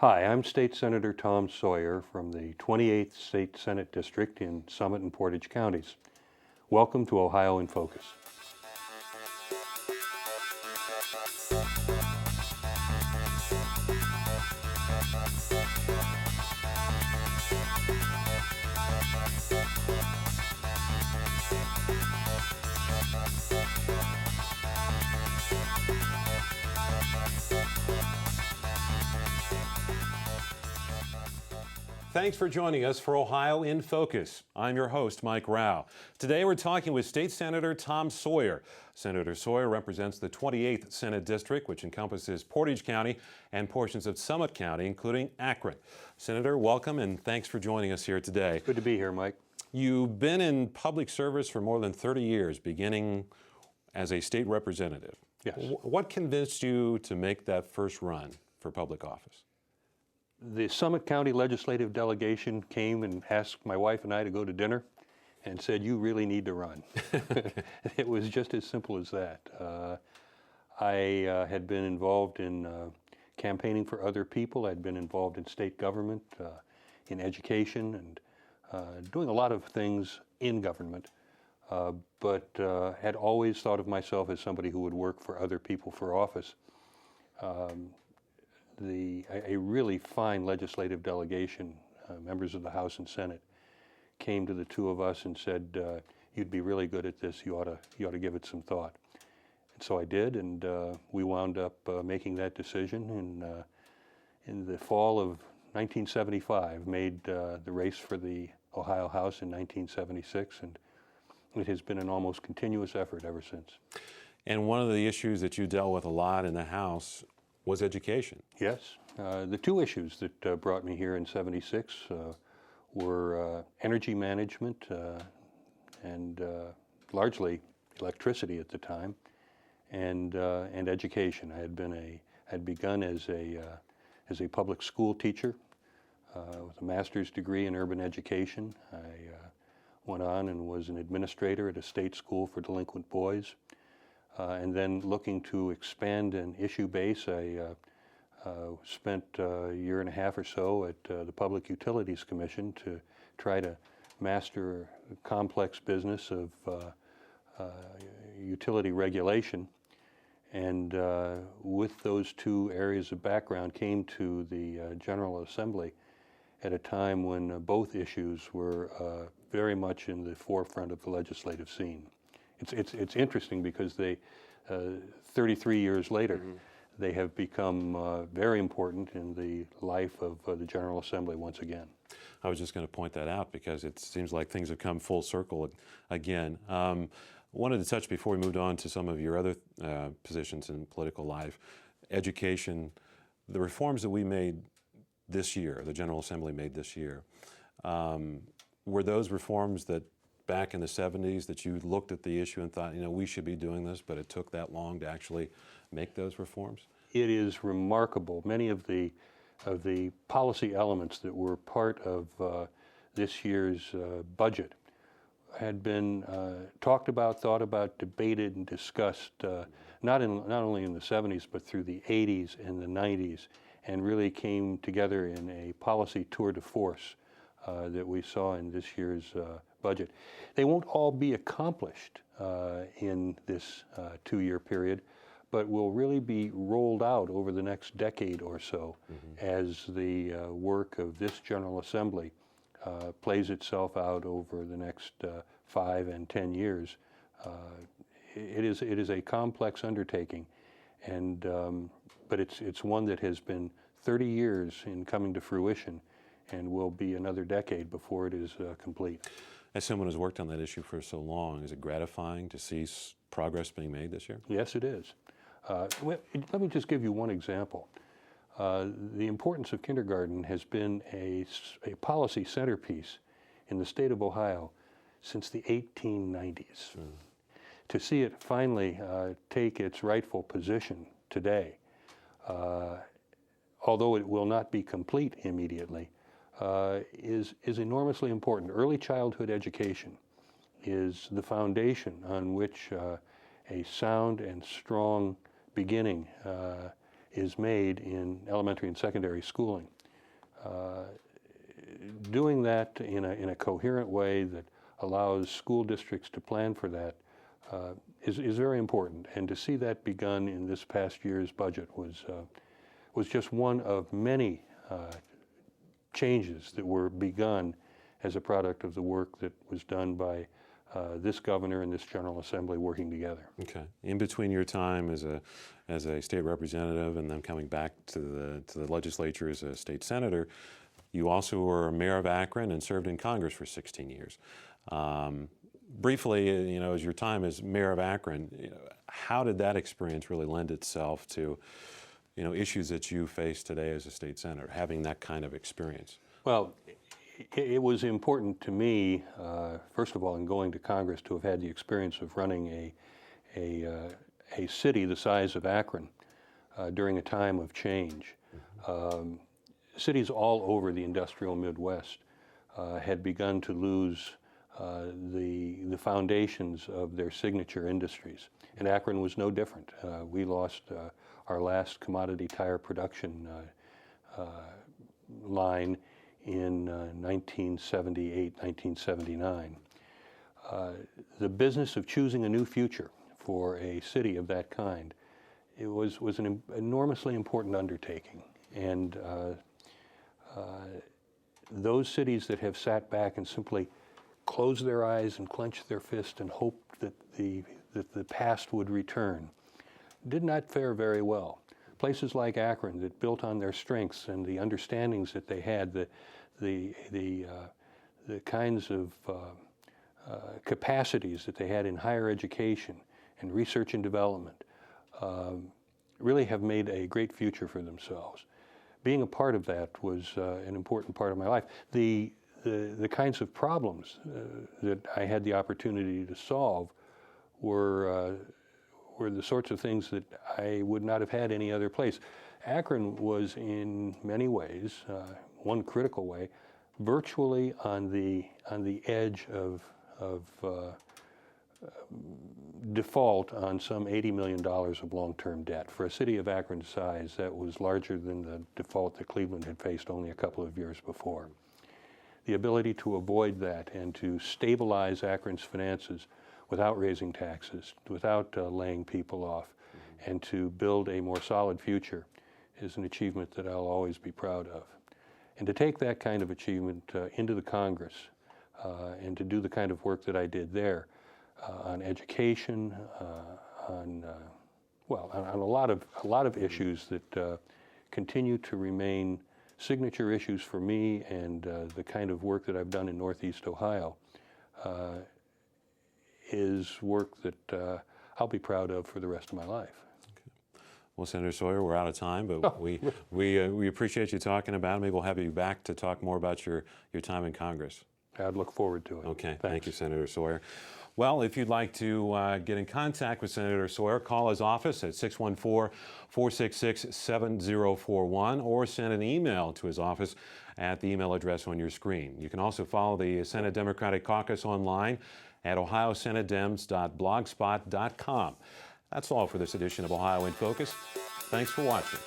Hi, I'm State Senator Tom Sawyer from the 28th State Senate District in Summit and Portage counties. Welcome to Ohio in Focus. Thanks for joining us for Ohio in Focus. I'm your host, Mike Rao. Today we're talking with State Senator Tom Sawyer. Senator Sawyer represents the 28th Senate District, which encompasses Portage County and portions of Summit County, including Akron. Senator, welcome and thanks for joining us here today. Good to be here, Mike. You've been in public service for more than 30 years, beginning as a state representative. Yes. What convinced you to make that first run for public office? The Summit County Legislative Delegation came and asked my wife and I to go to dinner and said, "You really need to run." It was just as simple as that. I had been involved in campaigning for other people. I'd been involved in state government, in education, and doing a lot of things in government, but had always thought of myself as somebody who would work for other people for office. A really fine legislative delegation, members of the House and Senate, came to the two of us and said, "You'd be really good at this. You ought to give it some thought." And so I did, and we wound up making that decision in the fall of 1975. Made the race for the Ohio House in 1976, and it has been an almost continuous effort ever since. And one of the issues that you dealt with a lot in the House was education. Yes. The two issues that brought me here in '76 were energy management and largely electricity at the time, and education. I had begun as a public school teacher with a master's degree in urban education. I went on and was an administrator at a state school for delinquent boys. And then looking to expand an issue base, I spent a year and a half or so at the Public Utilities Commission to try to master the complex business of utility regulation. And with those two areas of background, came to the General Assembly at a time when both issues were very much in the forefront of the legislative scene. It's interesting because they, 33 years later, they have become very important in the life of the General Assembly once again. I was just going to point that out because it seems like things have come full circle again. Wanted to touch before we moved on to some of your other positions in political life. Education, the reforms that we made this year, the General Assembly made this year, were those reforms that back in the 70s that you looked at the issue and thought, we should be doing this, but it took that long to actually make those reforms? It is remarkable. Many of the policy elements that were part of this year's budget had been talked about, thought about, debated, and discussed not only in the 70s but through the 80s and the 90s, and really came together in a policy tour de force that we saw in this year's budget. They won't all be accomplished in this two-year period, but will really be rolled out over the next decade or so as the work of this General Assembly plays itself out over the next 5 and 10 years. It is a complex undertaking, and but it's one that has been 30 years in coming to fruition, and will be another decade before it is complete. As someone who's worked on that issue for so long, is it gratifying to see progress being made this year? Yes, it is. Let me just give you one example. The importance of kindergarten has been a policy centerpiece in the state of Ohio since the 1890s. To see it finally take its rightful position today, although it will not be complete immediately, is enormously important. Early childhood education is the foundation on which a sound and strong beginning is made in elementary and secondary schooling. Doing that in a coherent way that allows school districts to plan for that is very important. And to see that begun in this past year's budget was just one of many changes that were begun as a product of the work that was done by this governor and this General Assembly working together. Okay. In between your time as a state representative and then coming back to the legislature as a state senator, you also were mayor of Akron and served in Congress for 16 years. Briefly, as your time as mayor of Akron, how did that experience really lend itself to, issues that you face today as a state senator, having that kind of experience? Well, it was important to me, first of all, in going to Congress, to have had the experience of running a city the size of Akron during a time of change. Cities all over the industrial Midwest had begun to lose the foundations of their signature industries, and Akron was no different. We lost our last commodity tire production line in 1978, 1979. The business of choosing a new future for a city of that kind, it was an enormously important undertaking. And those cities that have sat back and simply closed their eyes and clenched their fist and hoped that the past would return did not fare very well. Places like Akron that built on their strengths and the understandings that they had, the kinds of capacities that they had in higher education and research and development, really have made a great future for themselves. Being a part of that was an important part of my life. The kinds of problems that I had the opportunity to solve were the sorts of things that I would not have had any other place. Akron was in many ways, one critical way, virtually on the edge of default on some $80 million of long-term debt. For a city of Akron's size, that was larger than the default that Cleveland had faced only a couple of years before. The ability to avoid that and to stabilize Akron's finances without raising taxes, without laying people off, and to build a more solid future is an achievement that I'll always be proud of. And to take that kind of achievement into the Congress and to do the kind of work that I did there on education, on a lot of issues that continue to remain signature issues for me, and the kind of work that I've done in Northeast Ohio is work that I'll be proud of for the rest of my life. Okay. Well, Senator Sawyer, we're out of time, but we appreciate you talking about it. Maybe we'll have you back to talk more about your time in Congress. I'd look forward to it. Okay, thank you, Senator Sawyer. Well, if you'd like to get in contact with Senator Sawyer, call his office at 614-466-7041 or send an email to his office at the email address on your screen. You can also follow the Senate Democratic Caucus online at ohiosenatedems.blogspot.com. That's all for this edition of Ohio in Focus. Thanks for watching.